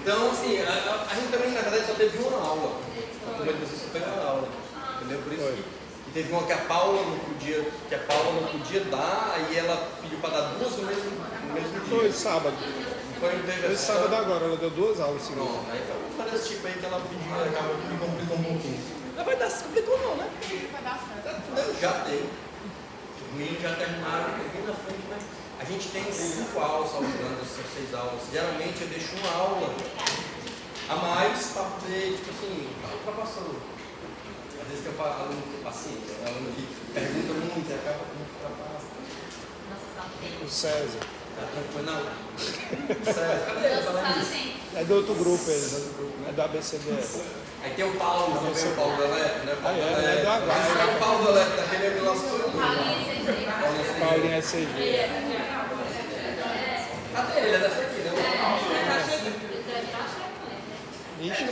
Então, assim, a gente também, na verdade, só teve uma aula. A turma de vocês só teve uma aula. Entendeu? Por isso que teve uma que a Paula não podia dar, aí ela pediu para dar duas no mesmo dia. Foi sábado. Foi sábado agora, ela deu 2 aulas seguidas. Não, aí foi desse tipo aí que ela pediu, acabou que me complicou um pouquinho. Não vai dar, complicou não, né? Vai dar certo. Não, já deu. Os meninos já terminaram aqui na frente, né? A gente tem 5 aulas, salvo engano, 6 aulas. Geralmente eu deixo uma aula a mais para poder, tipo assim, ultrapassando. Às vezes tem um aluno paciente, um aluno que pergunta muito e acaba com muito ultrapassa. O César. Tá tranquilo, não? César, cadê ele? Falando isso. É do outro grupo ele, é da ABCDS. Aí tem o Paulo, também o Paulo Galete, né? É do H. O Paulo Galete, daquele é o nosso Paulinho SG. Até ele é dessa aqui, né? Ixi,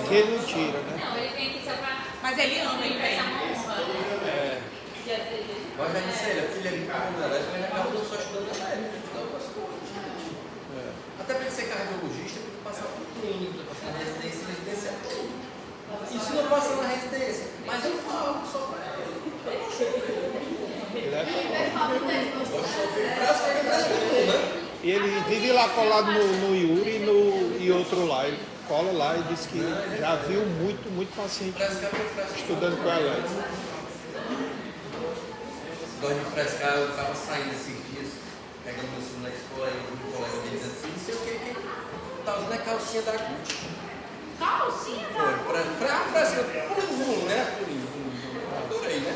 que ele não tira, né? Não, ele vem aqui só pra... Mas ele ama, ele vem. É. Mas já disse ele, a filha é muito bom, né? Ele acaba não só estudando elétrica, estudar outras coisas. Até para ele ser cardiologista, tem que passar por clínica, passar na residência, isso não passa na residência, mas eu falo só para ele. Ele é né? E ele vive lá colado no Yuri e outro lá. Ele cola lá e diz que já viu muito paciente estudando com a Alex. Gosto de frescar, eu estava saindo esses dias, pegando meu filho na escola e um colega dele diz assim, não sei o que, estava usando a calcinha da Gucci. Calcinha, Foi, fresca, purinho, né? Adorei, né?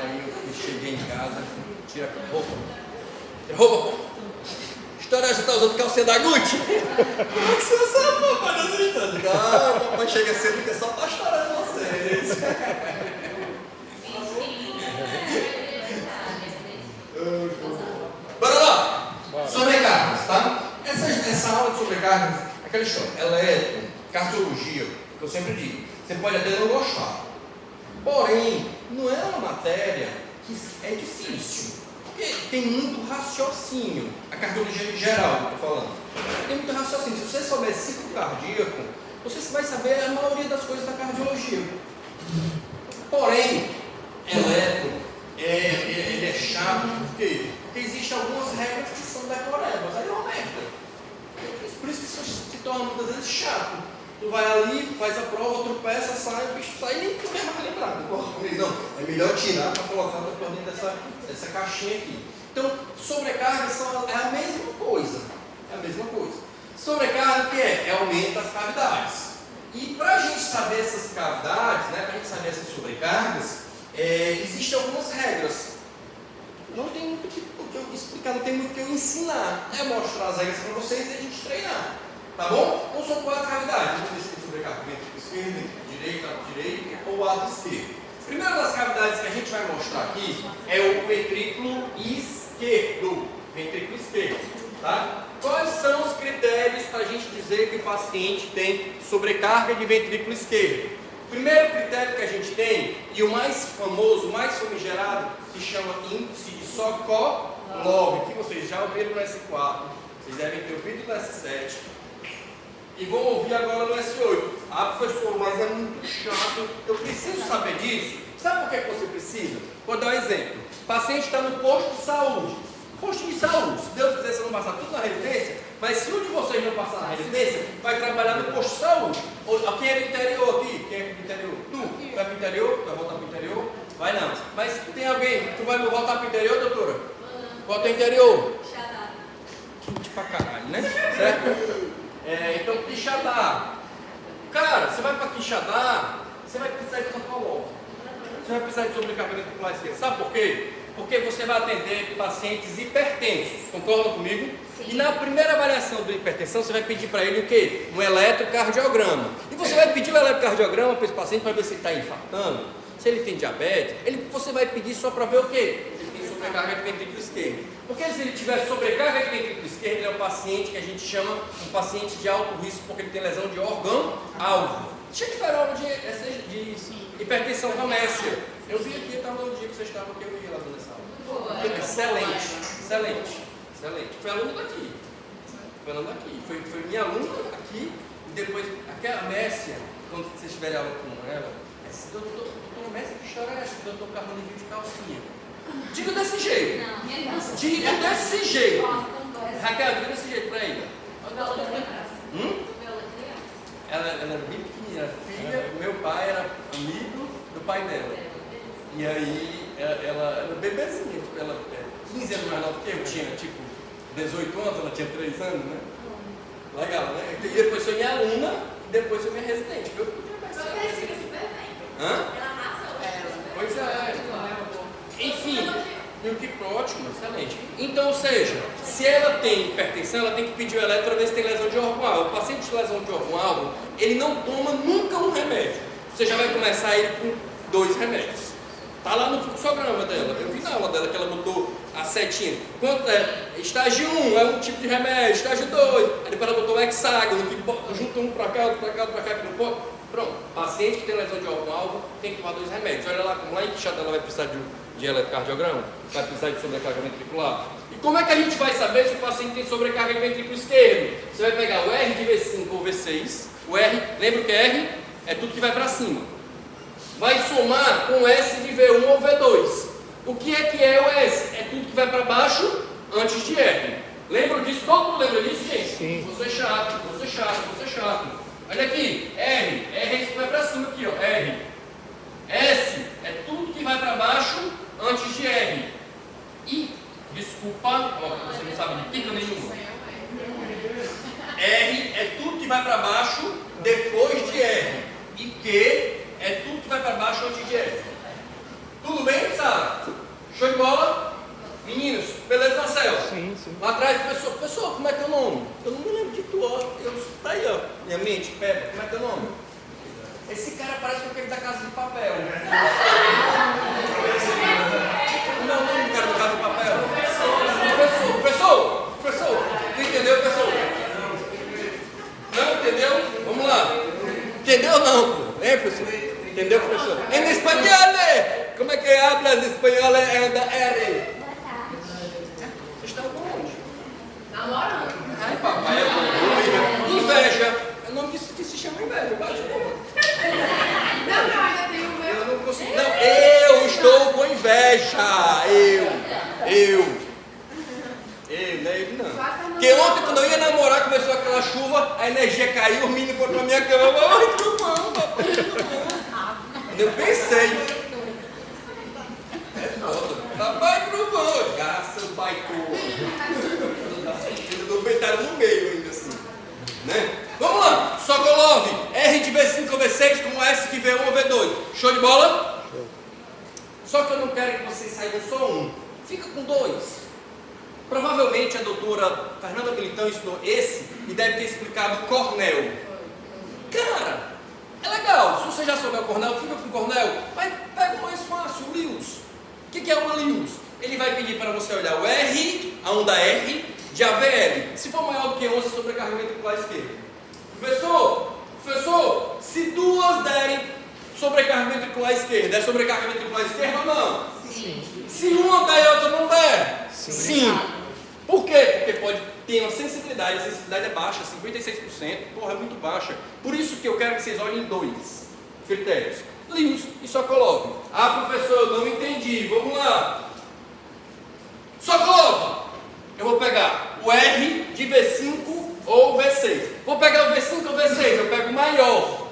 Aí eu cheguei em casa, tira a roupa. Tira a roupa, pô. História, você tá usando calcinha da Gucci? Como é que você sabe, papai? Não aceitando. Não, papai chega cedo que é só pra estourar vocês. Bora lá! Sobrecargas, tá? Essa aula de sobrecargas, aquela história, eletro, cardiologia, que eu sempre digo, você pode até não gostar. Porém, não é uma matéria que é difícil, porque tem muito raciocínio. A cardiologia em geral, que eu estou falando, tem muito raciocínio. Se você souber ciclo cardíaco, você vai saber a maioria das coisas da cardiologia. Porém, eletro, ele é chato, por quê? Porque existem algumas regras que são decoradas, aí é uma merda. Por isso que isso se torna muitas vezes chato. Tu vai ali, faz a prova, tropeça, sai, o bicho sai e nem tu quer mais lembrar. Não, é melhor tirar para colocar para dentro dessa caixinha aqui. Então, sobrecarga é a mesma coisa. É a mesma coisa. Sobrecarga o que é? É aumento das cavidades. E para a gente saber essas cavidades, né, para a gente saber essas sobrecargas, existem algumas regras. Não tem muito o que eu explicar, não tem muito o que eu ensinar. É mostrar as regras para vocês e a gente treinar. Tá bom? Então são 4 cavidades. Vamos ver se tem sobrecarga. Esquerda, direita ou lado esquerdo. A primeira das cavidades que a gente vai mostrar aqui é o ventrículo esquerdo. Ventrículo esquerdo. Tá? Quais são os critérios para a gente dizer que o paciente tem sobrecarga de ventrículo esquerdo? O primeiro critério que a gente tem, e o mais famoso, o mais famigerado, se chama índice de Sokolov, que vocês já ouviram no S4, vocês devem ter ouvido no S7, e vão ouvir agora no S8. Ah, professor, mas é muito chato, eu preciso saber disso. Sabe por que você precisa? Vou dar um exemplo. O paciente está no posto de saúde. Posto de saúde, se Deus quiser, vocês vão passar tudo na residência, mas se um de vocês não passar na residência, vai trabalhar no posto de saúde. Quem é do interior aqui? Quem é do interior? Tu vai para o interior? Tu vai voltar para o interior? Vai não. Mas tem alguém, tu vai voltar para o interior, doutora? Volta ao interior. Quente pra caralho, né? Certo? Então, Quixadá. Cara, você vai para Quixadá, você vai precisar de Sokolov. Você vai precisar de sobrecarregamento popular esquerdo. Sabe por quê? Porque você vai atender pacientes hipertensos. Concordam comigo? Sim. E na primeira avaliação da hipertensão, você vai pedir para ele o quê? Um eletrocardiograma. E você vai pedir um eletrocardiograma para esse paciente para ver se ele está infartando, se ele tem diabetes. Você vai pedir só para ver o quê? Se ele tem sobrecarga de ventrículo esquerdo. Porque se ele tiver sobrecarga de ventrículo esquerdo, ele é um paciente que a gente chama um paciente de alto risco, porque ele tem lesão de órgão-alvo. Tinha que ter aula de hipertensão ramécia. Eu vi aqui, estava no dia que vocês estavam aqui, eu vi lá nessa aula. Excelente. Foi aluno daqui. Foi minha aluna aqui, e depois, aquela Mércia, quando vocês tiverem aula com ela, esse doutor Mércia, que história é essa? O doutor Carlos viu de calcinha. Diga desse jeito. Diga desse jeito. Raquel, diga desse jeito pra ele. Ela era bem pequenininha, era filha, meu pai era amigo do pai dela. E aí, ela era bebezinha, tipo, ela 15 anos mais nova que eu, tinha tipo 18 anos, ela tinha 3 anos, né? Legal, né? E depois foi minha aluna, e depois foi minha residente. Eu podia ser. Hã? Pois é. Enfim, e o que ótimo, excelente. Então, ou seja, se ela tem hipertensão, ela tem que pedir o eletro para ver se tem lesão de órgão-alvo. O paciente de lesão de órgão-alvo, ele não toma nunca um remédio. Você já vai começar ele com 2 remédios. Está lá no fluxograma dela. Eu vi na aula dela que ela botou a setinha. Quanto é? Estágio 1 é um tipo de remédio, estágio 2. Aí depois ela botou o hexágono, que junta um para cá, outro para cá, outro para cá, que não pode. Pronto. Paciente que tem lesão de órgão-alvo tem que tomar 2 remédios. Olha lá como lá em Quixadá ela vai precisar de eletrocardiograma, vai precisar de sobrecarga ventricular. E como é que a gente vai saber se o paciente tem sobrecarga de ventrículo esquerdo? Você vai pegar o R de V5 ou V6. O R, lembra o que é R? É tudo que vai para cima. Vai somar com S de V1 ou V2. O que é o S? É tudo que vai para baixo antes de R. Lembra disso? Todo mundo lembra disso, gente? Sim. Você é chato, você é chato, você é chato. Olha aqui, R é isso que vai para cima aqui, ó, R. S é tudo que vai para baixo antes de R. I, desculpa, ó, você não sabe de pica nenhuma. R é tudo que vai para baixo depois de R. E Q é tudo que vai para baixo antes de R. Tudo bem, Sara? Show de bola? Meninos, beleza, Marcelo? Sim, sim. Lá atrás, pessoal, como é teu nome? Eu não me lembro de tu, ó. Tá aí, ó. Minha mente, pega, como é teu nome? Esse cara parece com aquele da Casa de Papel. Não, o cara da Casa de Papel. Professor, tu entendeu, professor? Não entendeu? Vamos lá. Entendeu não, pô? Professor? Entendeu, professor? Em espanhol, como é que hablas espanhol é da R? Vocês estão onde? Namorando. Ai, papai, inveja. É o nome disso que se chama inveja. Bate palma. Não, ainda tem o meu. Eu não consigo. Não, eu estou com inveja. Não é ele não. Porque ontem, quando eu ia namorar, começou aquela chuva, a energia caiu, o menino foi pra minha cama. Ai, trovão, papai, trovão. Eu pensei. É foda. Papai, trovão. Graças, baitoa. Eu dou peitada no meio ainda assim. Né? Vamos lá. Sokolov, R de V5 ou V6 com S de V1 ou V2. Show de bola? Show. Só que eu não quero que vocês saiam só um. Fica com 2. Provavelmente a doutora Fernanda Militão estudou esse e deve ter explicado Cornell. Cara, é legal. Se você já souber o Cornell, fica com o Cornell. Mas pega o mais fácil, o Lewis. O que é o Lewis? Ele vai pedir para você olhar o R, a onda R, de AVL. Se for maior do que 11, sobrecarga ventricular esquerda. Professor, se duas derem sobrecarga ventricular esquerda, é sobrecarga ventricular esquerda ou não? Sim. Se uma der e a outra não der? Sim. Por quê? Porque pode ter uma sensibilidade, a sensibilidade é baixa, 56%, porra, é muito baixa. Por isso que eu quero que vocês olhem 2 critérios. Lewis e Sokolov. Ah, professor, eu não entendi, vamos lá. Sokolov, eu vou pegar o R de V5 ou V6. Vou pegar o V5 ou V6, eu pego o maior.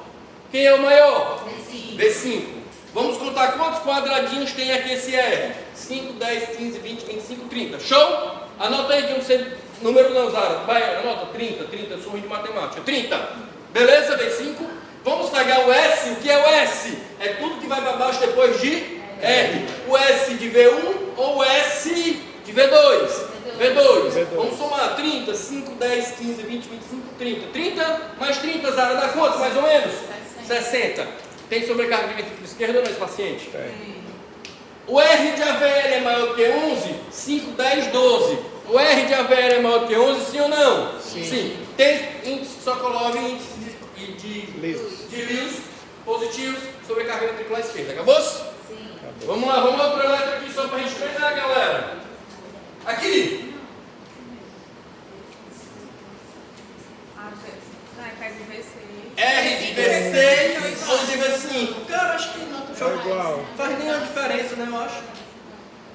Quem é o maior? V5. Vamos contar quantos quadradinhos tem aqui esse R? 5, 10, 15, 20, 25, 30. Show? Anota aí que eu não sei número não, Zara. Vai, anota 30, eu sou ruim de matemática. 30. Beleza, V5? Vamos pegar o S. O que é o S? É tudo que vai para baixo depois de R. O S de V1 ou o S de V2? V2. Vamos somar 30, 5, 10, 15, 20, 25, 30. 30 mais 30, Zara, dá quanto mais ou menos? 60. Tem sobrecarga de ventrículo esquerdo ou não esse paciente? Tem. O R de AVL é maior do que 11? 5, 10, 12. O R de AVL é maior do que 11, sim ou não? Sim. Tem índice de Sokolov e índice de Lewis positivos, sobrecarga ventricular esquerda. Acabou? Sim. Vamos lá, vamos outro eletro aqui só para a gente treinar, galera. Aqui. Faz de V6. R de V6 ou de V5? Cara, acho que não. É igual. Faz nenhuma diferença, né, eu acho.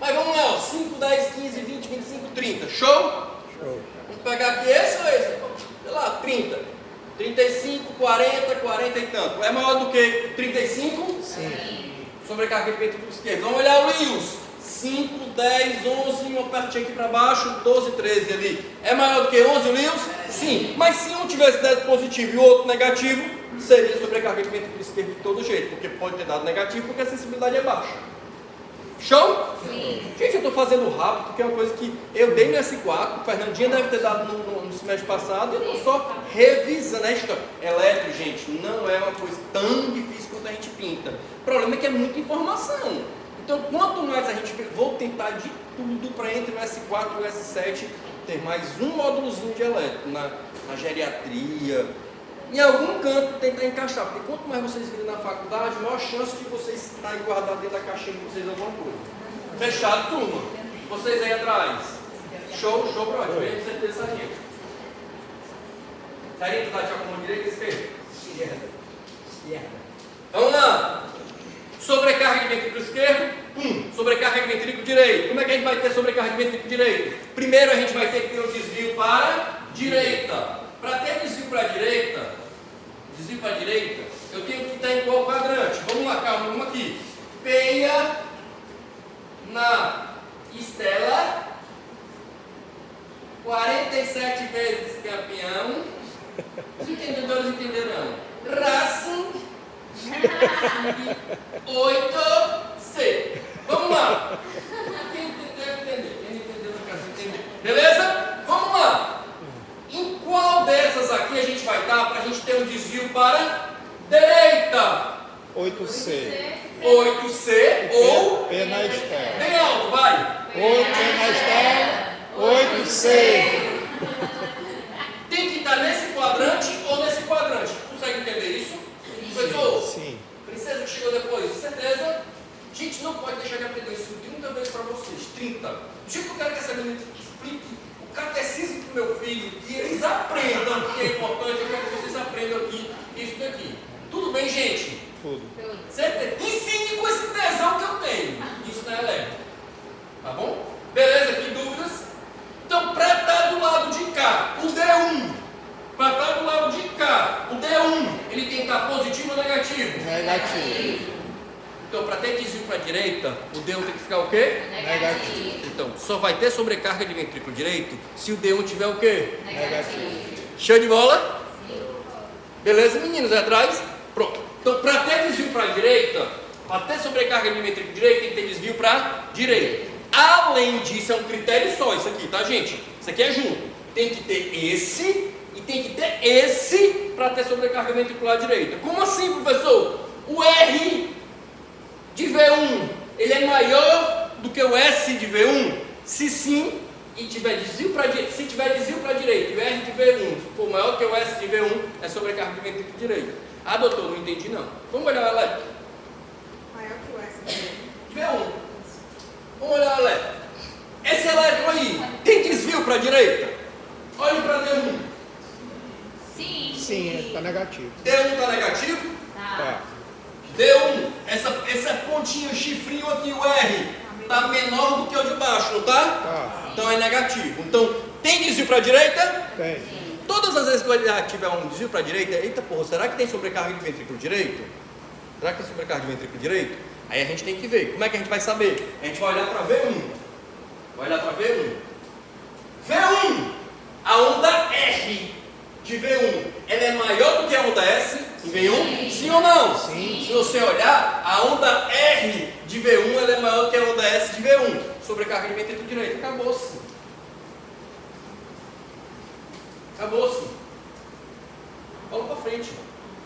Mas vamos lá, ó. 5, 10, 15, 20, 25, 30. Show? Show. Vamos pegar aqui esse ou esse? Sei lá, 30. 35, 40, 40 e tanto. É maior do que 35? Sim. Sobrecarga de ventrículo esquerdo. Vamos olhar o Lewis. 5, 10, 11, uma pertinha aqui para baixo, 12, 13 ali. É maior do que 11 o Lewis? Sim. Mas se um tivesse dado positivo e o outro negativo, seria sobrecarga de ventrículo esquerdo de todo jeito, porque pode ter dado negativo porque a sensibilidade é baixa. Show? Sim. Gente, eu estou fazendo rápido porque é uma coisa que eu dei no S4, o Fernandinha deve ter dado no semestre passado, e eu estou só revisando a história. Elétrico, gente, não é uma coisa tão difícil quanto a gente pinta. O problema é que é muita informação. Então, quanto mais a gente... Vou tentar de tudo para entre o S4 e o S7 ter mais um módulozinho de elétrico na geriatria. Em algum canto tentar encaixar, porque quanto mais vocês virem na faculdade, maior chance de vocês estarem guardados dentro da caixinha de vocês alguma coisa. Fechado, turma? Vocês aí atrás. Show, show, brother. Tenho certeza disso. Sarinho, tu dá tchau com a mão direita e esquerda? Esquerda. Vamos lá. Sobrecarga de ventrículo esquerdo. Sobrecarga de ventrículo direito. Como é que a gente vai ter sobrecarga de ventrículo direito? Primeiro a gente vai ter que ter um desvio para a direita. Para ter desvio para a direita, eu tenho que estar em qual quadrante? Vamos lá, calma, vamos aqui. Peia na Estela, 47 vezes campeão. Os entendedores entenderão. Racing 8C. Vamos lá. Quem entender? Quem entendeu no caso entender. Beleza? Vamos lá. Em qual dessas aqui a gente vai estar para a gente ter um desvio para a direita? 8C. 8C ou P na Estela. bem alto, vai. 8 P na Estela. 8C. Tem que estar nesse quadrante ou nesse quadrante. Consegue entender isso? Pessoal? Sim. Princesa que chegou depois, certeza? Gente, não pode deixar de aprender isso 30 vezes para vocês. 30. Do jeito que eu quero que essa menina explique o catecismo para o meu filho, e eles aprendam, porque é importante, eu quero que vocês aprendam aqui isso daqui. Tudo bem, gente? Tudo. Certo? Ensine com esse tesão que eu tenho. Isso na elétrica. Tá bom? Beleza? Aqui dúvidas? Então, para estar do lado de cá, o D1. Para estar do lado de cá, o D1, ele tem que estar positivo ou negativo? Negativo. Então, para ter desvio para a direita, o D1 tem que ficar o quê? Negativo. Então, só vai ter sobrecarga de ventrículo direito se o D1 tiver o quê? Negativo. Show de bola? Beleza, meninos? Aí atrás? Pronto. Então, para ter desvio para a direita, para ter sobrecarga de ventrículo direito, tem que ter desvio para a direita. Além disso, é um critério só isso aqui, tá, gente? Isso aqui é junto. Tem que ter esse e tem que ter esse para ter sobrecarga ventricular direita. Como assim, professor? O R de V1, ele é maior do que o S de V1? Se sim, e tiver desvio para direita, se tiver desvio para direita e o R de V1 for maior que o S de V1, é sobrecarga de ventrículo direito. Ah, doutor, não entendi não. Vamos olhar o elétrico. Maior que o S. De V1. Vamos olhar o elétrico. Esse elétrico aí, tem desvio para direita? Olhe para D1. Sim. Sim, está negativo. D1 está negativo? Tá. D1, essa pontinha, o chifrinho aqui, o R, está menor do que o de baixo, não está? Tá. Então é negativo. Então, tem desvio para a direita? Tem. Todas as vezes que eu tiver um desvio para a direita, eita porra, será que tem sobrecarga de ventrículo direito? Será que tem sobrecarga de ventrículo direito? Aí a gente tem que ver. Como é que a gente vai saber? A gente vai olhar para V1. Vai olhar para V1. V1, a onda R de V1, ela é maior do que a onda S em V1? Sim ou não? Sim. Se você olhar, a onda R de V1, ela é maior do que a onda S de V1. Sobrecarga de ventrículo direito. Acabou-se. Acabou-se. Vamos para frente.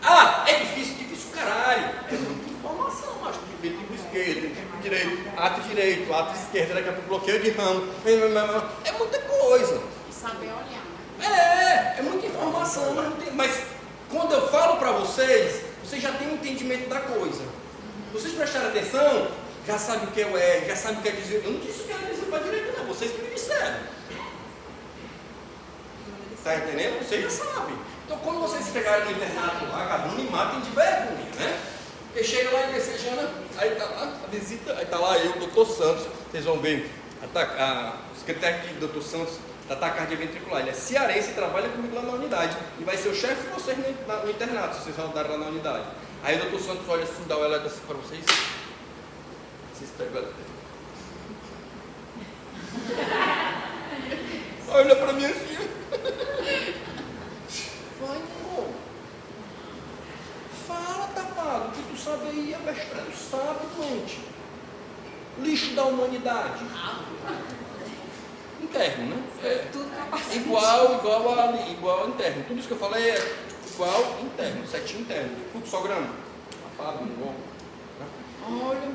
Ah, é difícil, difícil caralho. É muita informação, acho que ventrículo esquerdo, ventrículo direito, ato esquerdo, daqui a pouco bloqueio de ramo. É muita coisa. E saber olhar, né? É muita informação, mas quando eu falo para vocês, vocês já têm um entendimento da coisa. Vocês prestarem atenção, já sabem o que é o R, já sabem o que é desvio. Eu não disse que era desvio para a direita, não, vocês que me disseram. Está entendendo? Vocês já sabem. Então, quando vocês chegarem no internato lá, cada um me matem de vergonha, né? Porque chega lá em Messejana, aí tá lá a visita, aí tá lá eu, doutor Santos, vocês vão ver o secretário aqui, doutor Santos, da taquicardia ventricular. Ele é cearense e trabalha comigo lá na unidade. E vai ser o chefe de vocês no internato, se vocês rodarem lá na unidade. Aí o doutor Santos olha assim, dá o eletro assim para vocês. Vocês pegam o eletro. Olha pra mim assim. Vai, irmão. Fala, tapado, o que tu sabe aí é besteira. Tu sabe, doente. Lixo da humanidade. Interno, né? Tudo capacete. Igual interno. Tudo isso que eu falei é igual interno, setinho interno. Fluxograma. Tapado, no gol. Olha.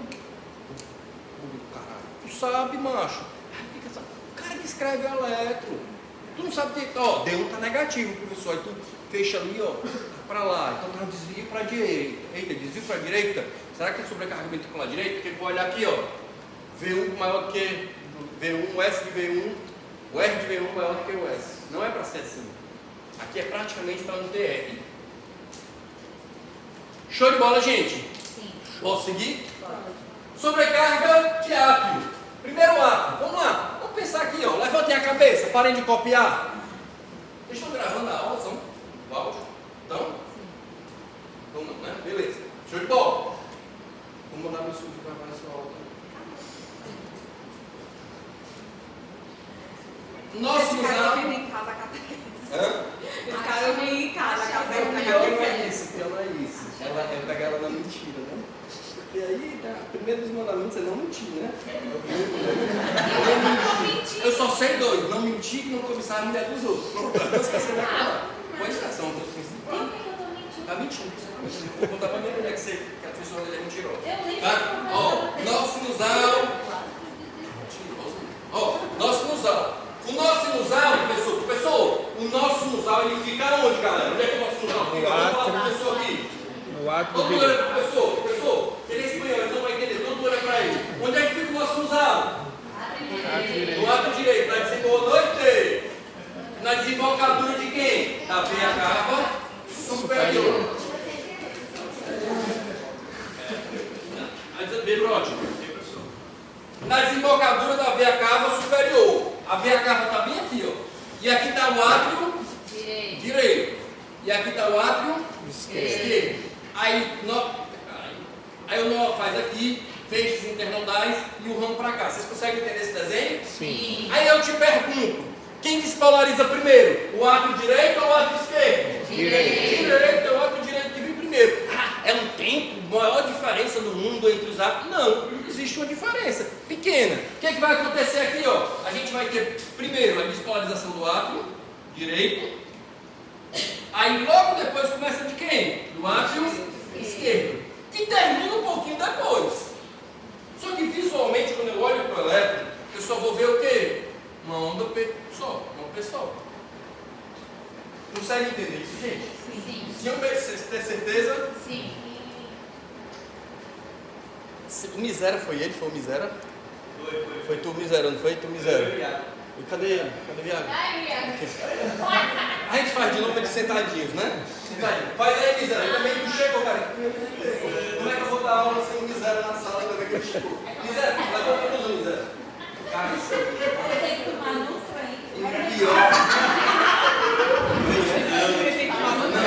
Caralho. Tu sabe, macho. O cara que escreve eletro. Tu não sabe que. Ó, D1 tá negativo, professor. Aí tu fecha ali, ó. Para lá. Então tá um desvio para a direita. Eita, desvio para a direita. Será que é sobrecarregamento com a direita? Porque eu vou olhar aqui, ó. V1 maior do que V1, o S de V1, o R de V1 maior do que o S. Não é para ser assim. Aqui é praticamente para não ter R. Show de bola, gente? Sim. Posso seguir? Pode. Sobrecarga de átrio. Primeiro átrio. Vamos lá. Vamos pensar aqui, ó. Levantem a cabeça, parem de copiar. Vocês estão gravando a aula, são? O áudio? Então? Então não, né? Beleza. Show de bola. Vou mandar meu filho gravar essa aula. Nosso usar. Em casa, Hã? o cara eu vim em casa, a O pior não é isso, o pior não é isso. Eu pegar ela na mentira, né? Porque aí, tá, o primeiro dos mandamentos é não mentir, né? Eu só sei dois, não mentir e não cobiçar a mulher dos outros. Pronto, eu esqueci da palavra. Pois é, são os principais. Tá mentindo, vou contar pra minha mulher que a pessoa dele é mentirosa. Tá? Ó, nosso sinusal. Ó, nosso sinusal. O nosso sinusal, professor, o nosso sinusal ele fica onde, galera? Onde é que o nosso sinusal fica? Vamos falar pro professor aqui. No átrio Todo mundo olha pro professor, ele é espanhol, ele não vai entender, todo mundo olha pra ele. Onde é que fica o nosso sinusal? No átrio direito, na noite. Na desembocadura de quem? Da veia cava superior. Na desembocadura da veia cava superior. A veia cava está bem aqui, ó. E aqui está o átrio direito. E aqui está o átrio esquerdo. Aí o nó faz aqui, feixes internodais e o ramo para cá. Vocês conseguem entender esse desenho? Sim. Aí eu te pergunto, quem despolariza primeiro? O átrio direito ou o átrio esquerdo? Direito. Direito, é o átrio direito que vem primeiro. É um tempo, maior diferença no mundo entre os átrios? Não, existe uma diferença pequena. O que é que vai acontecer aqui, ó? A gente vai ter primeiro a despolarização do átrio direito. Aí logo depois começa de quem? Do átrio esquerdo. Que termina um pouquinho depois. Só que visualmente, quando eu olho para o elétron, eu só vou ver o quê? Uma onda P só, uma P só. Consegue entender isso, gente? Sim. Se eu ter certeza? Sim. O miséria foi ele? Foi o miséria? Foi tu, miséria, não foi? Tu, miséria. E cadê ele? Cadê o Viago? A gente faz de novo de sentadinhos, né? Sentadinho. Faz aí, miséria. Também tu chegou, cara. Como é que eu vou dar aula sem o miséria na sala pra ver que ele chegou? Miséria, levanta tudo, miséria. Cara, isso Eu tenho que tomar no frente. pior.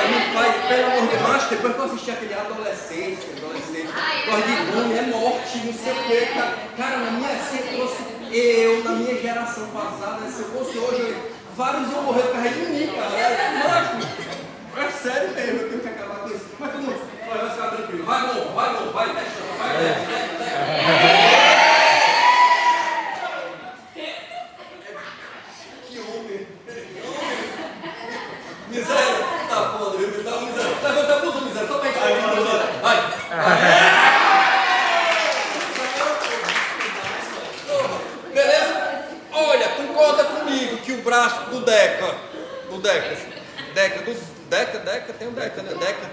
Não faz, pelo amor de Deus, depois que eu assisti aquele adolescente, gosta de bullying, é morte, não sei o que, cara, na minha, se fosse eu, na minha geração passada, se eu fosse hoje, vários iam morrer por causa de mim, cara, é sério mesmo, eu tenho que acabar com isso, mas todo mundo, vai ficar tranquilo, vai, que homem, miséria, tá foda, viu, miséria, levanta a blusa, miséria, só pra gente ver, vai. Beleza? Olha, concorda comigo que o braço do Deca, tem um Deca, né? Deca.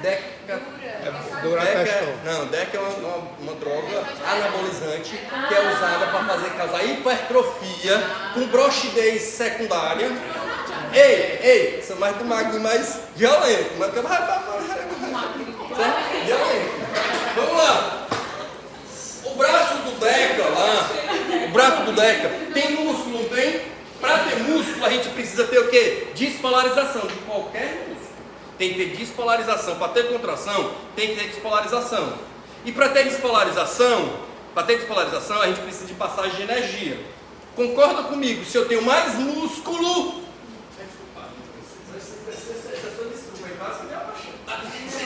Deca é uma droga anabolizante que é usada para causar hipertrofia com broxidez secundária. Ei, sou mais do magrinho, mais violento. Mas certo? Violento. Vamos lá. O braço do Deca tem músculo, não tem? Para ter músculo, a gente precisa ter o quê? Despolarização de qualquer músculo. Tem que ter despolarização. Para ter contração, tem que ter despolarização. E para ter despolarização, a gente precisa de passagem de energia. Concorda comigo? Se eu tenho mais músculo...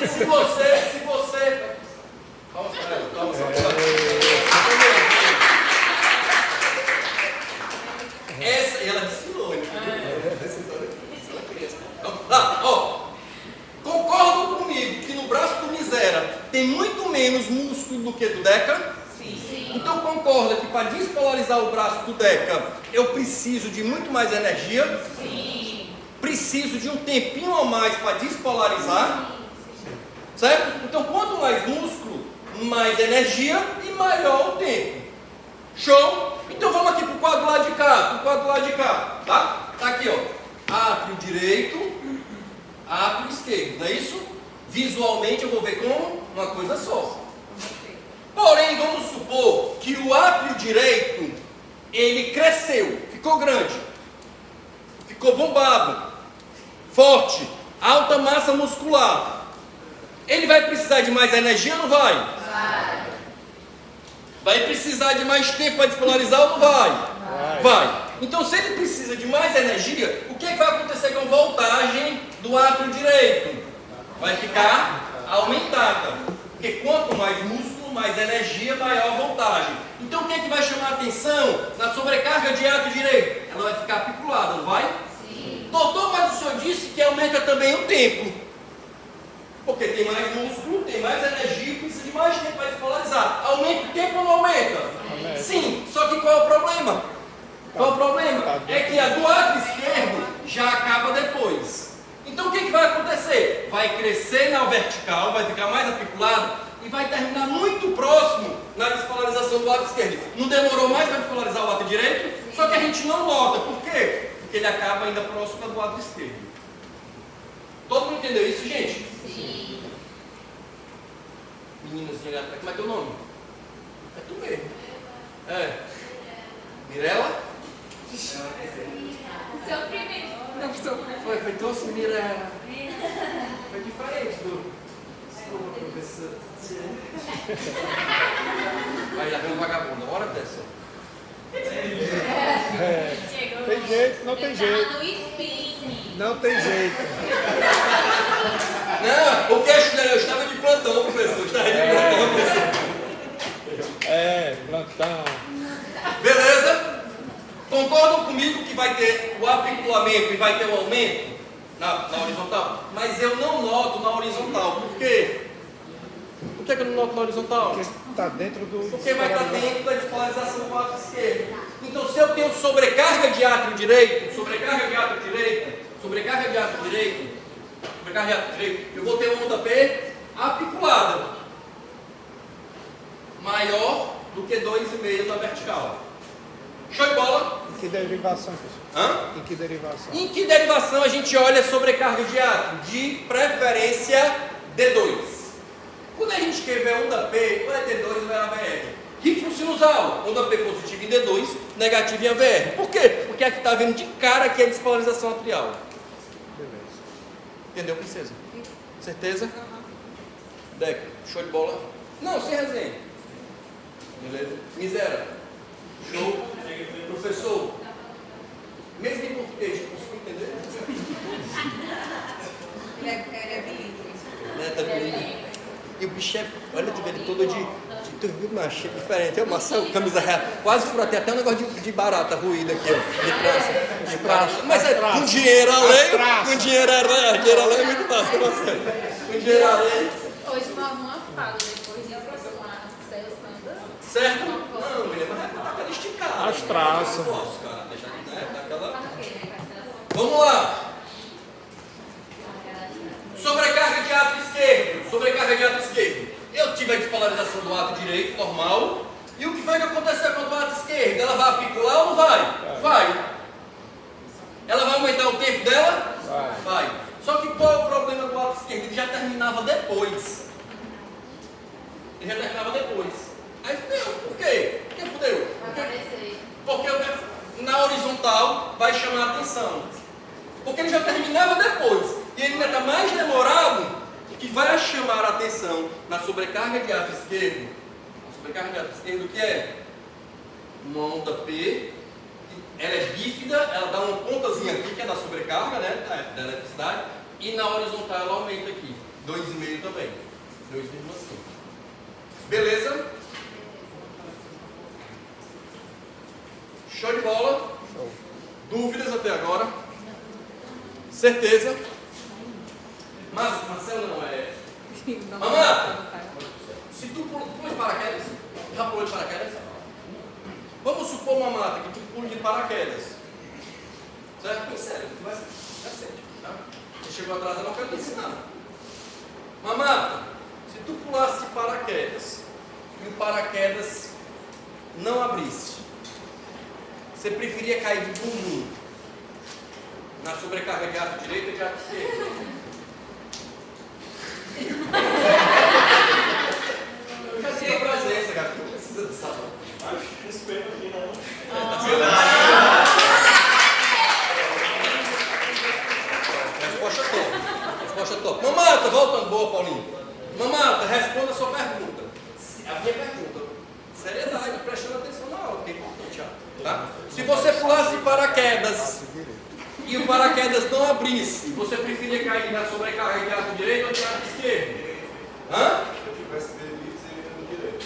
Se você... Calma, essa, e ela desfilou, né? Concordam comigo que no braço do Misera tem muito menos músculo do que do Deca? Sim. Então concorda que para despolarizar o braço do Deca eu preciso de muito mais energia? Sim. Preciso de um tempinho a mais para despolarizar? Certo? Então quanto mais músculo, mais energia e maior o tempo. Show? Então vamos aqui para o quadro lá de cá, tá? Tá aqui, ó. Átrio direito, átrio esquerdo, não é isso? Visualmente eu vou ver como uma coisa só. Porém, vamos supor que o átrio direito, ele cresceu, ficou grande, ficou bombado, forte, alta massa muscular. Ele vai precisar de mais energia ou não vai? Vai precisar de mais tempo para despolarizar ou não vai? Vai. Então, se ele precisa de mais energia, o que vai acontecer com a voltagem do átrio direito? Vai ficar aumentada. Porque quanto mais músculo, mais energia, maior a voltagem. Então, o que vai chamar a atenção na sobrecarga de átrio direito? Ela vai ficar apiculada, não vai? Sim. Doutor, mas o senhor disse que aumenta também o tempo. Porque tem mais músculo, tem mais energia e precisa de mais tempo para despolarizar. Aumenta o tempo ou não aumenta? Sim, só que qual é o problema? É que a do átrio esquerdo já acaba depois. Então o que vai acontecer? Vai crescer na vertical, vai ficar mais apiculado e vai terminar muito próximo na despolarização do átrio esquerdo. Não demorou mais para despolarizar o átrio direito? Só que a gente não nota. Por quê? Porque ele acaba ainda próximo do átrio esquerdo. Todo mundo entendeu isso, gente? Sim. Meninazinha, como é teu nome? É tu mesmo. Mirella? Sofrimento. Não, sofrimento. Foi doce, Mirella. Foi diferente do professor. Vai lá, vem um vagabundo, hora dessa. Tem jeito, não tem jeito. Não tem jeito. Não, porque eu estava de plantão, professor. Plantão. Beleza? Concordam comigo que vai ter o apiculamento e vai ter o aumento na horizontal? Mas eu não noto na horizontal. Por quê? Por que eu não noto na horizontal? Porque está dentro do... Porque vai estar dentro da despolarização do átrio esquerdo. Então, se eu tenho sobrecarga de átrio direito, eu vou ter uma onda P apiculada, maior do que 2,5 na vertical. Show de bola? Em que derivação, professor? Em que derivação? A gente olha sobrecarga de átrio? De preferência D2. Quando a gente quer ver onda P, ou é D2 ou é AVR. Ritmo sinusal, onda P positiva em D2, negativa em AVR. Por quê? Porque aqui está vendo de cara que é despolarização atrial. Beleza. Entendeu, princesa? Certeza? Deca, show de bola? Não, sem resenha. Beleza? Misera. Show. Professor. Mesmo em português, conseguiu entender? Ele é bilíngue. Tá bilíngue. E o bicho é, olha, tu vê ele todo tu viu, mas cheio diferente. É uma camisa real. Quase furou até um negócio de barata ruída aqui, ó. De praça. Mas é com dinheiro além. Com dinheiro além é muito fácil, você. Com dinheiro além. Hoje uma fala, depois de uma seleção. Certo? Não, menina, mas tá aquela esticada. As traças. Eu posso, cara. Deixa aquela. Vamos lá. Sobrecarga de átrio esquerdo. Eu tive a despolarização do átrio direito, normal. E o que vai acontecer com o átrio esquerdo? Ela vai apicular ou não vai? Vai. Ela vai aumentar o tempo dela? Vai. Vai. Só que qual é o problema do lado esquerdo? Ele já terminava depois. Ele já terminava depois. Aí fudeu. Por quê? Por que fudeu? Porque na horizontal vai chamar a atenção. Porque ele já terminava depois. E ele ainda está mais demorado, o que vai chamar a atenção na sobrecarga de ato esquerdo. A sobrecarga de ato esquerdo que é uma onda P. Ela é bífida, ela dá uma pontazinha aqui, que é da sobrecarga, né, da eletricidade, e na horizontal ela aumenta aqui, 2,5 também, 2,5. Beleza? Show de bola? Show. Dúvidas até agora? Certeza? Mas, Marcelo não é... Mamãe, se tu pula de paraquedas, já pulou de paraquedas? Vamos supor, Mamata, que tu pula de paraquedas. Certo? Sério, tu vai ser. Tá? Você chegou atrasado, não quero te ensinar. Mamata, se tu pulasse de paraquedas e o paraquedas não abrisse, você preferia cair de bumbum na sobrecarga de ato direito ou de ato esquerdo? Eu já tive a presença, cara. Não precisa de salão. Respeito aqui, não. Resposta top. Mamata, voltando, boa, Paulinho. Mamata, responda a sua pergunta. A minha pergunta. Seriedade, prestando atenção na aula, que é importante. Tá? Se você pulasse de paraquedas e o paraquedas não abrisse, você preferia cair na sobrecarga de ato direito ou de ato esquerdo? Hã? Se eu tivesse bebido, seria no direito.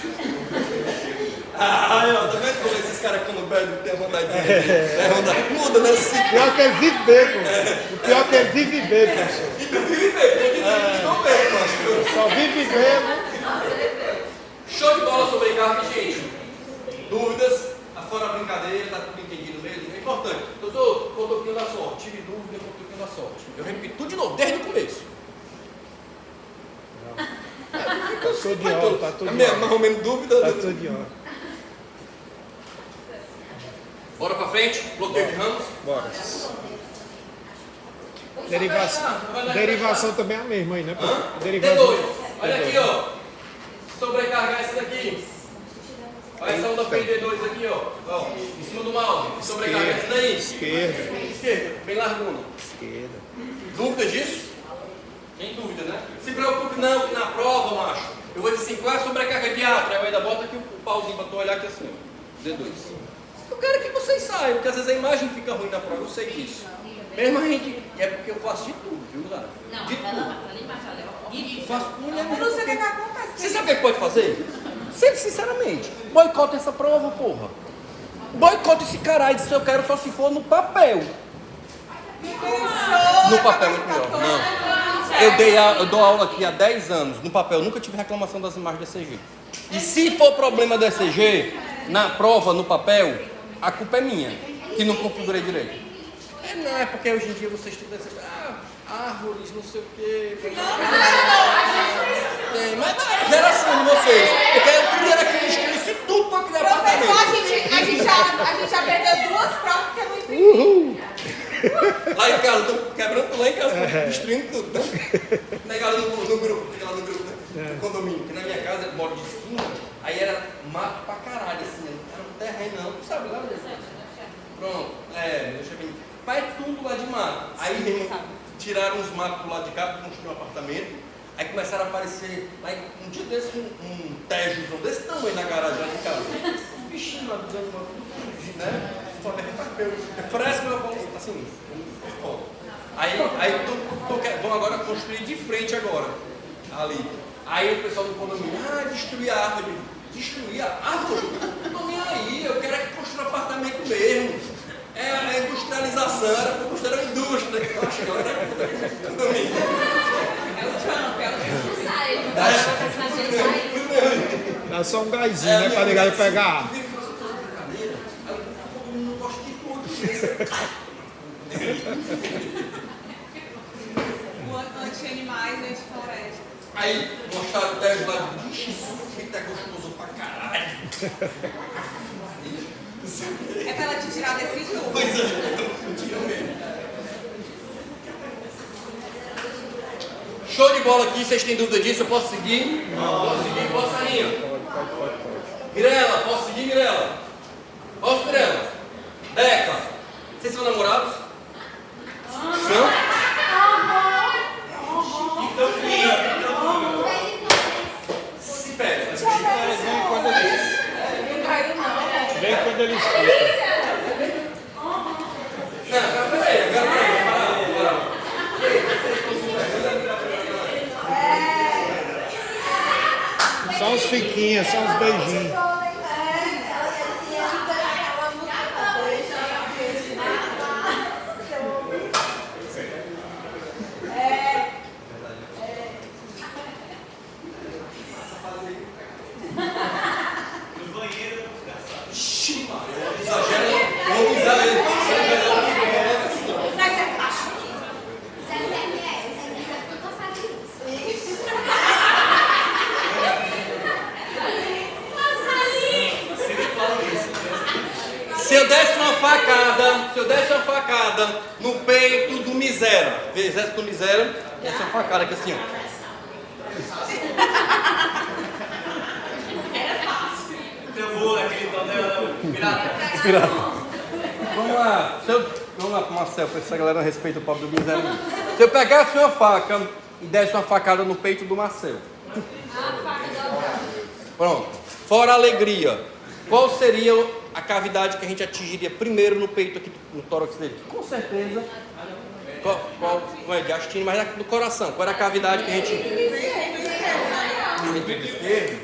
Tá vendo como esses caras quando bebem tem vontade de dizer? Muda, né? O pior que ele vive bêbado. O pior que ele vive bêbado, professor. E tu vive bem, não bebe, pastor. Só vive bêbado. Show de bola sobre carga, gente. Dúvidas? Fora a brincadeira, tá tudo entendido mesmo? É importante. Doutor, contoquinho da sorte. Tive dúvida, contoquinho da sorte. Eu repito tudo de novo, desde o começo. Tá tudo de hora, tá tudo de Mais hora. ou menos dúvida. Tá tudo de hora. Bora pra frente, bloqueio de ramos. Bora. Derivação também é a mesma aí, né? Derivação. T2. Olha aqui, ó. Sobrecarregar esse daqui. Olha essa onda PD2 aqui, ó. Em cima do mouse. Sobrecarregar esse daí. Esquerda. Bem larguna. Esquerda. Dúvidas disso? Tem dúvida, né? Se preocupe não, que na prova, macho, eu vou dizer assim, qual é a sobrecarga de ato? Aí eu ainda boto aqui o pauzinho pra tu olhar aqui assim, ó. D2. Eu quero que vocês saibam, porque às vezes a imagem fica ruim na prova, eu sei disso. Mesmo a gente, e é porque eu faço de tudo, viu, Lara? Não, De vai tudo. lá, ali embaixo, ali, ó. Eu faço tudo, né? Eu não sei o que acontece. Você sabe o que pode fazer? Sinceramente, boicota essa prova, porra. Boicota esse caralho, se eu quero só se for no papel. No papel é muito melhor. Não. Eu dou aula aqui há 10 anos. No papel, nunca tive reclamação das imagens da ECG. E se for problema da ECG, na prova, no papel, a culpa é minha, que não configurei direito. Não, é porque hoje em dia você estuda essas árvores, não sei o quê. Tem, mas é a geração de vocês. Eu quero primeiro que eles criam isso tudo para criar Professor, apartamento. a gente já perdeu 2 provas porque não entendi. Lá em casa, estão quebrando tudo lá em casa, destruindo tudo, né? Legal no grupo, fica lá no grupo, né? Do condomínio, porque na minha casa, eu moro de esquina, aí era mato pra caralho, assim, era um terreno, tu sabe lá? Pronto, deixa eu ver. Vai tudo lá de mato. Aí tiraram os matos do lado de cá para construir um apartamento, aí começaram a aparecer, aí um dia desse, um tejozão desse tamanho na garagem lá de casa. Os bichinhos lá dos animais, tudo, né? Parece que eu falo assim, aí vão agora construir de frente agora, ali. Aí o pessoal do condomínio, destruir a árvore. Destruir a árvore? Não tô nem aí, eu quero é que construa apartamento mesmo. É a industrialização, era para construir uma indústria. Eu acho que agora é condomínio. Dá só um gásinho, né? Pra ligar e pegar ar. Anti-animais, anti-floresta. Aí mostraram o tejo lá de bicho, isso é gostoso pra caralho. É pra ela te tirar desse grupo. Pois é, tira mesmo. Show de bola aqui, vocês têm dúvida disso? Eu posso seguir? Posso seguir, posso sair? Pode. Mirela, posso seguir, Mirela? Posso, Mirela? Deca, vocês são namorados? São? Então, se pega. Vem quando ele escuta. Não, peraí, parar. São uns fiquinhos, são uns beijinhos. Se eu desse uma facada no peito do miséria, exército do miséria, desse uma facada aqui assim, ó. Eu vou naquele tal dela, Vamos lá, Marcelo, pra essa galera respeita o pobre do miséria. Se eu pegasse uma faca e desse uma facada no peito do Marcelo. Pronto. Fora a alegria, qual seria a cavidade que a gente atingiria primeiro no peito aqui, no tórax dele? Com certeza. Não é diastine, mas do coração. Qual era a cavidade que a gente... No peito esquerdo?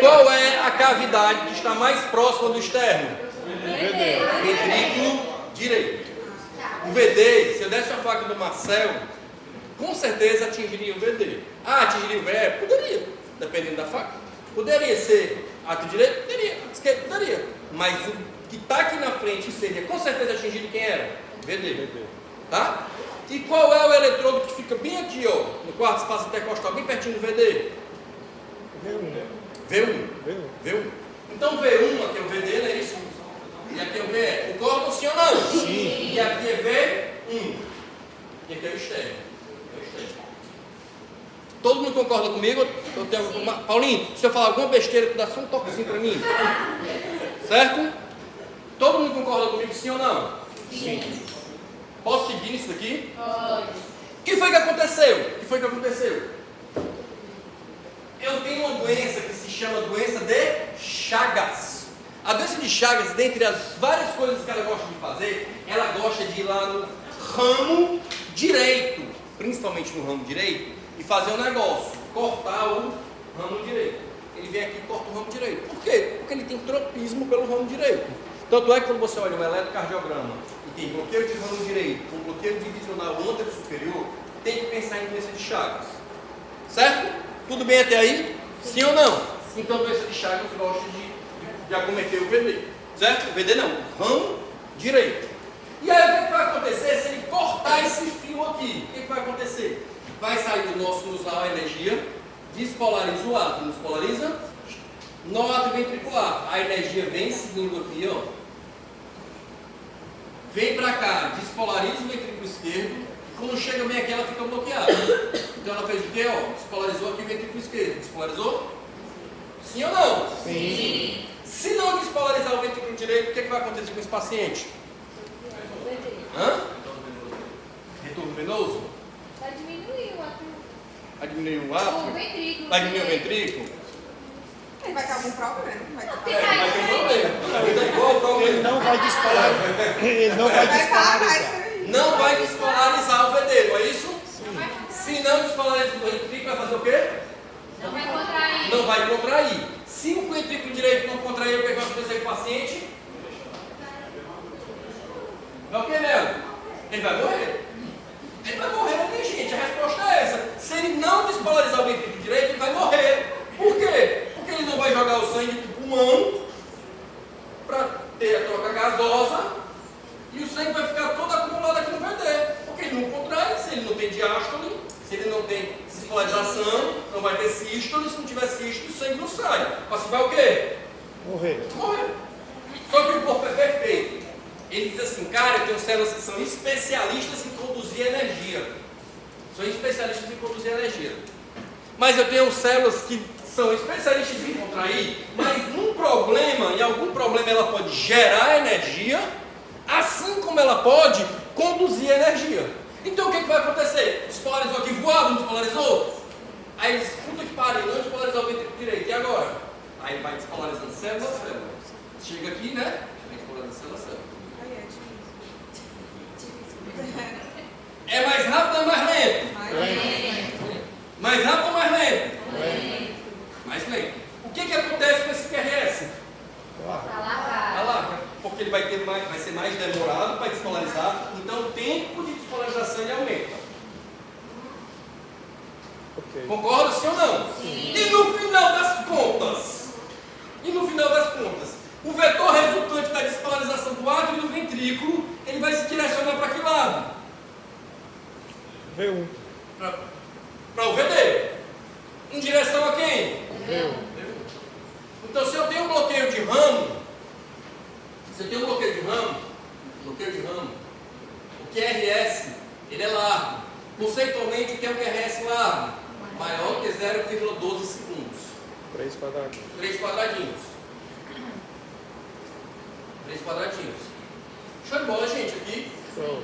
Qual é a cavidade que está mais próxima do externo? Ventrículo direito. O VD, se eu desse uma faca do Marcel, com certeza atingiria o VD. Atingiria o VE? Poderia, dependendo da faca. Poderia ser átrio direito? Poderia. Esquerdo? Poderia. Mas o que está aqui na frente seria com certeza atingido quem era? VD. Tá? E qual é o eletrodo que fica bem aqui, ó, no quarto espaço intercostal, bem pertinho do VD? V1. Então V1 aqui é o VD, não é isso? E aqui é o VE. Concordam sim ou não? Sim. E aqui é V1. E aqui é o externo. Todo mundo concorda comigo? Paulinho, se eu falar alguma besteira, tu dá só um toquezinho pra mim. Certo? Todo mundo concorda comigo, sim ou não? Sim. Posso seguir nisso daqui? Pode. O que foi que aconteceu? Eu tenho uma doença que se chama doença de Chagas. A doença de Chagas, dentre as várias coisas que ela gosta de fazer, ela gosta de ir lá no ramo direito, principalmente no ramo direito, e fazer um negócio, cortar o ramo direito. Ele vem aqui e corta o ramo direito. Por quê? Porque ele tem tropismo pelo ramo direito. Tanto é que quando você olha um eletrocardiograma e tem bloqueio de ramo direito, com bloqueio divisional ântero superior, tem que pensar em doença de Chagas. Certo? Tudo bem até aí? Sim ou não? Então, doença de Chagas gosta de acometer o VD. Certo? O VD não, o ramo direito. E aí, o que vai acontecer se ele cortar esse fio aqui? O que vai acontecer? Vai sair do nosso sinusal a energia, despolariza o átrio, nos polariza, no átrio ventricular. A energia vem seguindo aqui, ó. Vem pra cá, despolariza o ventrículo esquerdo. Quando chega bem aqui, ela fica bloqueada. Então ela fez o quê? Ó, despolarizou aqui o ventrículo esquerdo. Despolarizou? Sim ou não? Sim. Se não despolarizar o ventrículo direito, o que vai acontecer com esse paciente? Retorno venoso? Vai diminuir o átrio. Vai diminuir o átrio? O ventrículo. Vai diminuir o ventrículo? Ele vai ter algum problema? Vai ter Vai ter problema. Qual o problema? Ele não vai dispolarizar. Ele não vai dispolarizar. Não vai despolarizar o VD, não é isso? Se não despolarizar o ventrículo, vai fazer o quê? Não vai contrair. Não vai contrair. Se o ventrículo direito não contrair, o que vai acontecer com o paciente? Vai o que, Melo? Ele vai morrer. Ele vai morrer, minha gente. A resposta é essa. Se ele não despolarizar o ventrículo direito, ele vai morrer. Por quê? Porque ele não vai jogar o sangue para o pulmão para ter a troca gasosa e o sangue vai ficar todo acumulado aqui no VD. Porque ele não contrai, se ele não tem diástole, se ele não tem despolarização, não vai ter sístole. Se não tiver sístole, o sangue não sai. Mas vai o quê? Morrer. Morrer. Só que o corpo é perfeito. Ele diz assim, cara, eu tenho células que são especialistas em conduzir energia. São especialistas em conduzir energia. Mas eu tenho células que são especialistas em contrair, mas em algum problema ela pode gerar energia, assim como ela pode conduzir energia. Então o que vai acontecer? Despolarizou aqui voado, não despolarizou? Aí eles, puta que pariu, não despolarizou o ventrículo direito, e agora? Aí vai despolarizando célula a célula. Chega aqui, né? Vai despolarizando célula a célula. É mais rápido ou mais lento? Mais rápido ou mais lento? Mais lento. O que acontece com esse QRS? Alaga. Porque ele vai ser mais demorado para despolarizar, então o tempo de despolarização ele aumenta. Ok. Concorda, sim ou não? Sim. E no final das contas, o vetor resultante da despolarização do átrio e do ventrículo, ele vai se direcionar para que lado? V1. Para o VD. Em direção a quem? V1. Então, se eu tenho um bloqueio de ramo, o QRS, ele é largo. Conceitualmente, o que é um QRS largo? Maior que 0,12 segundos. 3 quadradinhos. 3 quadradinhos. Show de bola, gente, aqui. Show.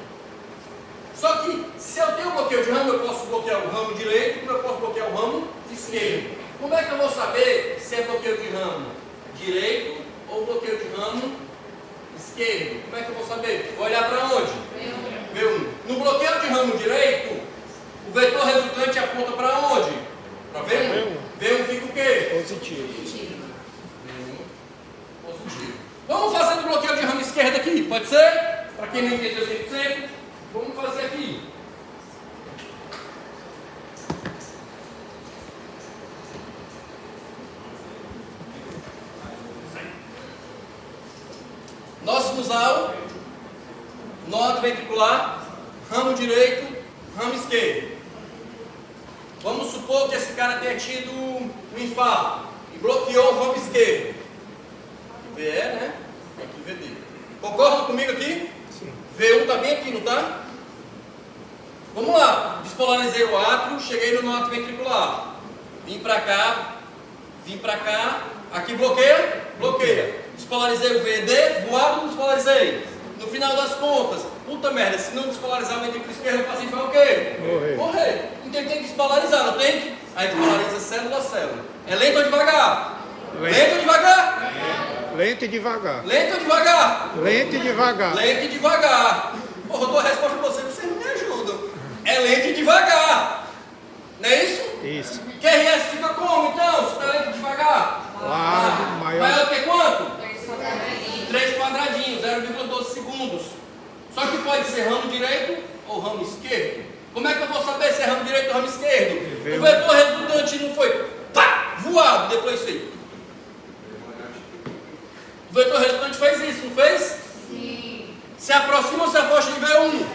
Só que, se eu tenho um bloqueio de ramo, eu posso bloquear o ramo direito, como eu posso bloquear o ramo esquerdo. Como é que eu vou saber se é bloqueio de ramo direito ou bloqueio de ramo esquerdo? Como é que eu vou saber? Vou olhar para onde? V1. No bloqueio de ramo direito, o vetor resultante aponta para onde? Para V1. V1 fica o quê? Positivo. Positivo. Vamos fazer do bloqueio de ramo esquerdo aqui, pode ser? Para quem não entendeu 100%, vamos fazer aqui. Nós vamos ao nó ventricular, ramo direito, ramo esquerdo. Vamos supor que esse cara tenha tido um infarto e bloqueou o ramo esquerdo. VE, né? Aqui VD. Concordam comigo aqui? Sim. V1 está bem aqui, não está? Vamos lá. Despolarizei o átrio, cheguei no nó ventricular. Vim para cá. Aqui bloqueia. Despolarizei o VD, voado, não despolarizei. No final das contas, puta merda, se não despolarizar o ventrículo esquerdo, o paciente vai o quê? Morrer. Então tem que despolarizar, não tem que? Aí despolariza célula a célula. É lento ou devagar? Lento ou devagar? Lento e devagar. Lento ou devagar? Lento e devagar. Lento e devagar. Porra, eu dou a resposta pra vocês não me ajudam. É lento e devagar. Não é isso? Isso. QRS fica como então? Se tá lento e devagar? Largo, maior. Maior que quanto? 3 quadradinhos, 0,12 segundos. Só que pode ser ramo direito ou ramo esquerdo. Como é que eu vou saber se é ramo direito ou ramo esquerdo? O vetor resultante não foi pá, voado, depois foi. O vetor resultante fez isso, não fez? Sim. Se aproxima ou se afasta de V1?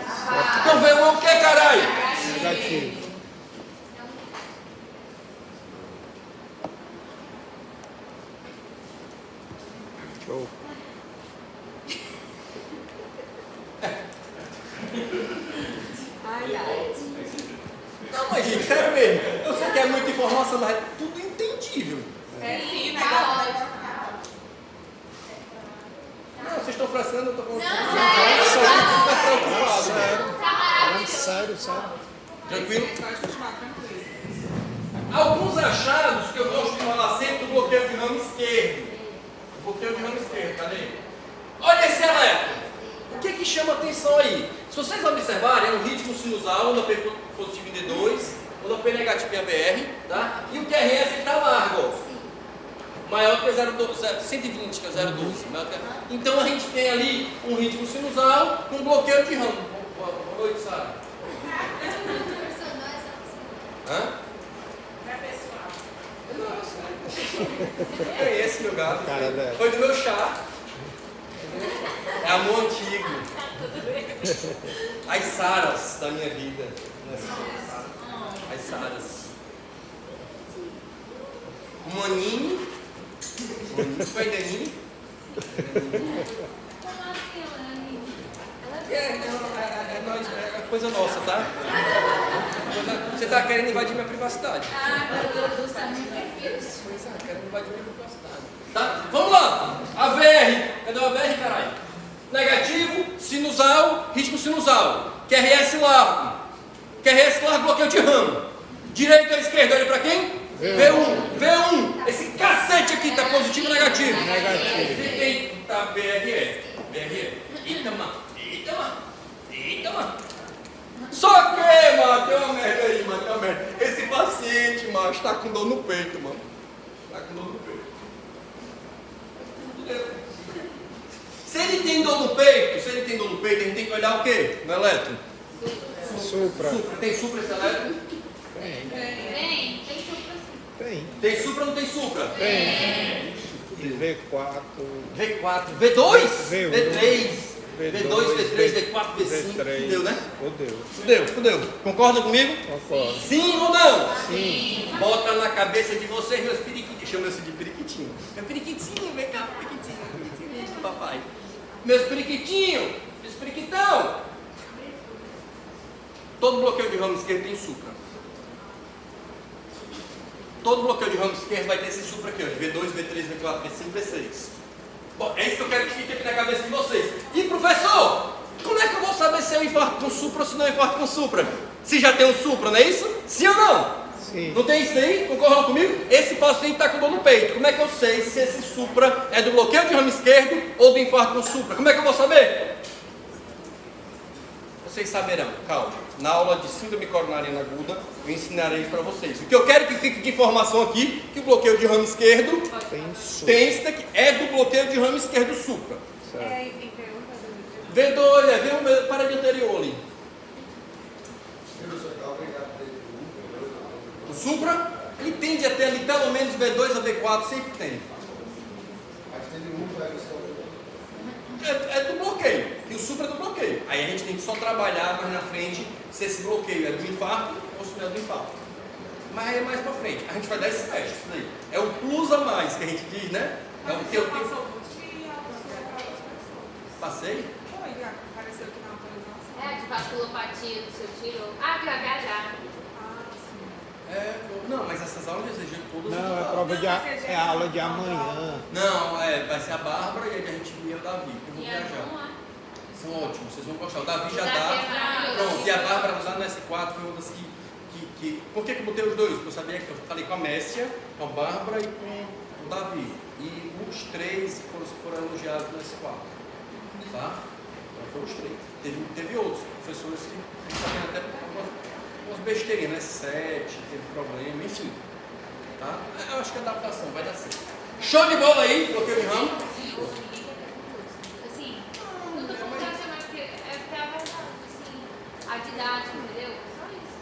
Então V1 é o que, caralho? Negativo. Show. Não, mas gente, sério mesmo. Eu sei que é muita informação, mas é tudo entendível. Sim, Tá ótimo. Não, vocês estão fracionando, eu estou falando. Falando sério. Tranquilo? pode continuar tranquilo. Alguns achados que eu gosto de falar sempre do bloqueio de ramo esquerdo. Bloqueio de ramo esquerdo, cadê? Olha esse elétron. O que chama atenção aí? Se vocês observarem, é um ritmo sinusal, onda P positivo em D2, onda P negativo em ABR, tá? E o QRS está largo, ó. Maior que 0,12, 120, que é 0,12. Maior que... Então a gente tem ali um ritmo sinusal com bloqueio de ramo. Boa noite, Sara. Hã? Conhece meu gato. Cara dela. Foi do meu chá. É amor antigo. As Saras da minha vida. As Saras. Foi Denise? Como assim, Elane? É coisa nossa, tá? Você tá querendo invadir minha privacidade. Ah, meu Deus do céu, não prefiro. Pois é, querendo invadir minha privacidade. Tá? Vamos lá! A VR. Cadê a VR, caralho? Negativo, sinusal, ritmo sinusal. QRS largo. QRS largo, bloqueio de ramo. Direito ou esquerda, olha pra quem? V1. V1. Esse cacete aqui tá positivo ou negativo? Negativo. Eita, BRE. BRE. Eita, mano. Eita, mano. Eita, mano. Só que, mano, tem uma merda aí, mano, tem uma merda. Esse paciente, mano, está com dor no peito, mano. Está com dor no peito. Se ele tem dor no peito, a gente tem que olhar o quê? No elétron? Supra. Tem supra esse elétron? Tem supra sim. Tem. Tem supra ou não tem supra? Tem. E V4. V4, V2? V1, V3, V2, V3, V3, V4, V5. V3. Fudeu, né? Fudeu. Fudeu. Concorda comigo? Concordo. Sim ou não? Sim. Bota na cabeça de vocês meus periquitinhos. Chama isso de periquitinho. Meu periquitinho, vem cá, periquitinho. Periquitinho do papai. Meus periquitinhos, meus periquitão. Todo bloqueio de ramo esquerdo tem supra. Todo bloqueio de ramo esquerdo vai ter esse supra aqui, ó, de V2, V3, V4, V5, V6. Bom, é isso que eu quero que fique aqui na cabeça de vocês. E professor, como é que eu vou saber se é um infarto com supra ou se não é um infarto com supra? Se já tem um supra, não é isso? Sim ou não? Sim. Não tem isso aí? Concordam comigo? Esse paciente está com dor no peito. Como é que eu sei se esse supra é do bloqueio de ramo esquerdo ou do infarto com supra? Como é que eu vou saber? Vocês saberão, calma. Na aula de síndrome coronariana aguda, eu ensinarei isso para vocês. O que eu quero que fique de informação aqui, que o bloqueio de ramo esquerdo Tem supra. tem isso daqui, é do bloqueio de ramo esquerdo supra. Certo. V2, V1, para de anterior ali. O supra, ele tende a ter ali pelo menos V2 a V4, sempre tem. É do bloqueio, e o supra é do bloqueio. Aí a gente tem que só trabalhar mais na frente se esse bloqueio é do infarto ou se não é do infarto. Mas é mais pra frente, a gente vai dar esse teste, isso daí. É o plus a mais que a gente diz, né? É o que eu tenho. Passei? Apareceu aqui na atualização. É a de vasculopatia do seu tiro. Ah, que vai viajar. Não, mas essas aulas de exegeta todas Não, é igual. prova de é a aula de amanhã. Não, vai ser a Bárbara e a gente e o Davi, que eu vou E é viajar. bom lá. São ótimos, vocês vão gostar. O Davi já O Davi é dá. maravilhoso. Pronto, e a Bárbara lá no S4 foi uma das que. Por que eu botei os dois? Porque eu sabia que eu falei com a Messia, com a Bárbara e com o Davi. E os três foram elogiados no S4. Tá? Então foram os três. Teve outros professores que sabiam até umas besteirinhas, né? 7, teve problema, enfim. Tá? Eu acho que a adaptação vai dar certo. Show de bola aí, bloqueio de ramo. Assim, não tô falando dessa, mas porque é pra verdade, assim, a didática, entendeu? Só isso.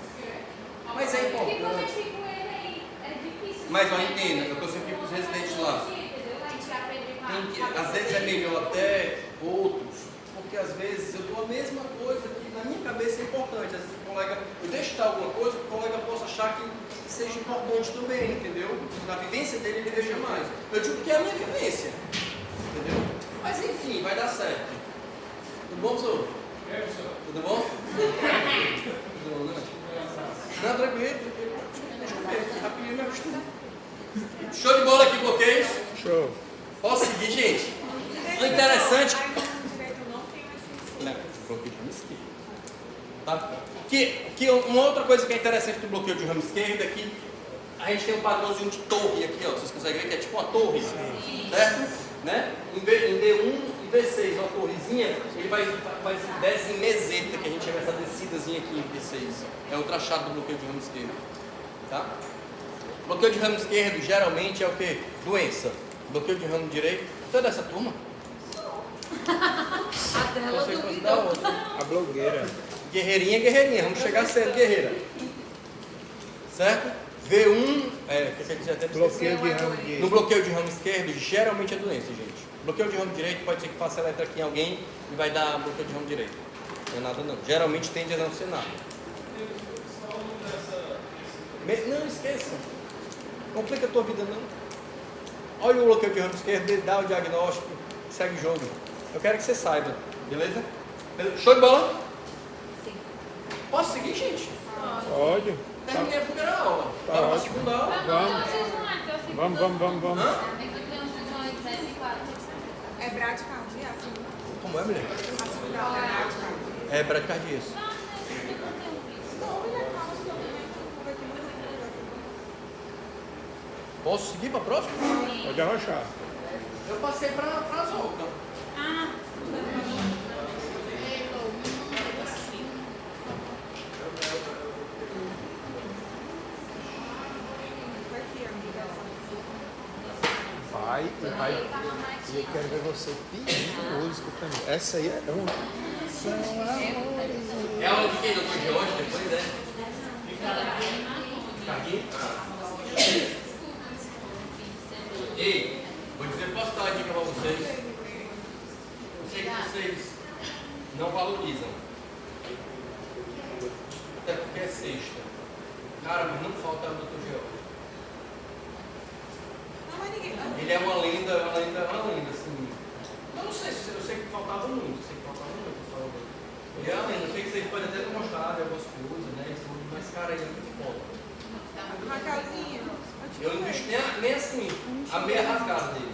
Mas é Porque quando eu importante. fico ele aí, é difícil. Mas ó, entenda, eu tô sempre com os residentes lá. Entendeu? A gente aprende Às vezes é melhor até outros, porque às vezes eu dou a mesma coisa que na minha cabeça é importante. Às vezes o colega, eu deixo estar alguma coisa, que o colega possa achar que seja importante também, entendeu? Na vivência dele ele deixa mais. Eu digo que é a minha vivência, entendeu? Mas enfim, vai dar certo. Tudo bom, senhor? Tudo bom? Tudo bom, né? Não, tranquilo. Deixa eu ver, rapidinho me acostumo. Show de bola aqui, bloqueios. Show. Posso seguir, gente? O interessante. Direito não tem mais Não, bloqueio de ramo esquerdo. Tá? Que uma outra coisa que é interessante do bloqueio de ramo esquerdo é que a gente tem um padrãozinho de torre aqui, ó. Vocês conseguem ver que é tipo uma torre, certo? Né? Em D1 e D6, uma torrezinha, ele vai desce em meseta, que a gente chama essa descidazinha aqui em D6. É outro achado do bloqueio de ramo esquerdo. Tá? Bloqueio de ramo esquerdo geralmente é o que? Doença. Bloqueio de ramo direito. Você é dessa turma? A tela Você do fosse da outra. A blogueira. Guerreirinha, vamos chegar cedo, guerreira. Certo? V1, que quer dizer até Bloqueio de ramo No direito. bloqueio de ramo esquerdo, geralmente é doença, gente. Bloqueio de ramo direito pode ser que faça a letra aqui em alguém e vai dar bloqueio de ramo direito. Não é nada não. Geralmente tende a não ser nada. Não esqueça. Complica a tua vida não. olha o bloqueio de ramo esquerdo, ele dá o diagnóstico, segue o jogo. Eu quero que você saiba, beleza? Show de bola? Sim. Posso seguir, gente? Pode. Terminei a primeira aula. Tá Vamos para a ótimo. segunda aula? Vamos. É bradicardia, assim. Como é, mulher? A segunda aula é bradicardia. É bradicardia. Não, ele acaba de Posso seguir para a próxima? Pode arrochar. Eu passei para as outras. aqui, amiga. Vai. E eu quero ver você pedir música também. Essa aí é uma. São amores. É aula de quem? Doutor George depois, né? Fica aqui? Ei, vou dizer, posso dar uma dica para vocês? Eu sei que vocês não valorizam. Até porque é sexta. Cara, mas não falta o Dr. George. Não, mas ninguém. Ele é uma lenda assim. Eu não sei, eu sei que faltava muito, só. Ele é uma lenda, eu sei que vocês podem até ter mostrado algumas coisas, né? Mas cara, ele é muito foda. Raquelzinha. Eu não vejo nem assim, a meia rasgada dele.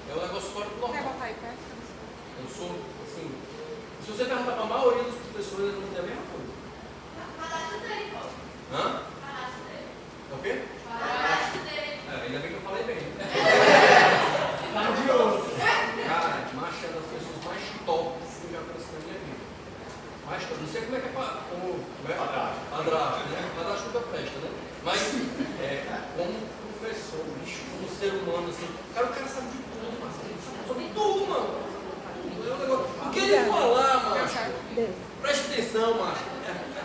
É um negócio fora do Quer normal. botar aí perto? Eu sou, assim, se você perguntar para a maioria dos professores, eles vão dizer a mesma coisa. Hã? É o quê? Ainda bem que eu falei bem. Cara, macho é das pessoas mais tops que eu já conheci na minha vida. Mais top. Não sei como é que é padrasto, né? Padrasto nunca presta, né? Mas, como professor, bicho, como ser humano, assim, cara, o cara sabe de tudo, Marcelo. Sobre tudo, mano. O que ele falar, macho, preste atenção, macho.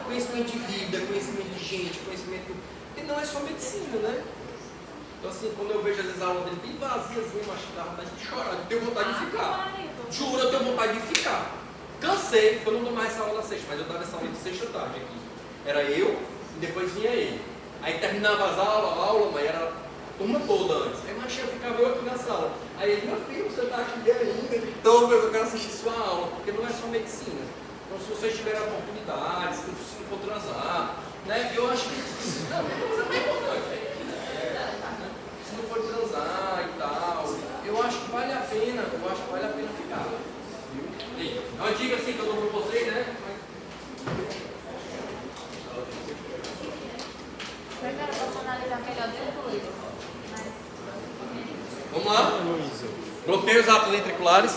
Conhecimento de vida, conhecimento de gente, conhecimento. Porque não é só medicina, né? Então, assim, quando eu vejo às vezes a aula dele bem vaziazinha, macho, dá vontade de chorar, eu tenho vontade de ficar. Juro, eu tenho vontade de ficar. Cansei, porque eu não dou mais essa aula da sexta, mas eu dava essa aula de sexta tarde aqui. Era eu e depois vinha ele. Aí terminava as aulas, a aula, mas era a turma toda antes. Aí, macho, eu ficava eu aqui na sala. Aí ele, meu filho, você está aqui ainda. Então, eu quero assistir sua aula, porque não é só medicina. Então, se vocês tiverem oportunidade, se não for transar, né? Eu acho que isso é uma coisa mais importante. Se não for transar e tal, eu acho que vale a pena, ficar. Viu? É uma dica assim que eu dou para vocês, né? Eu posso analisar melhor depois. Vamos lá? Bloqueios atos ventriculares.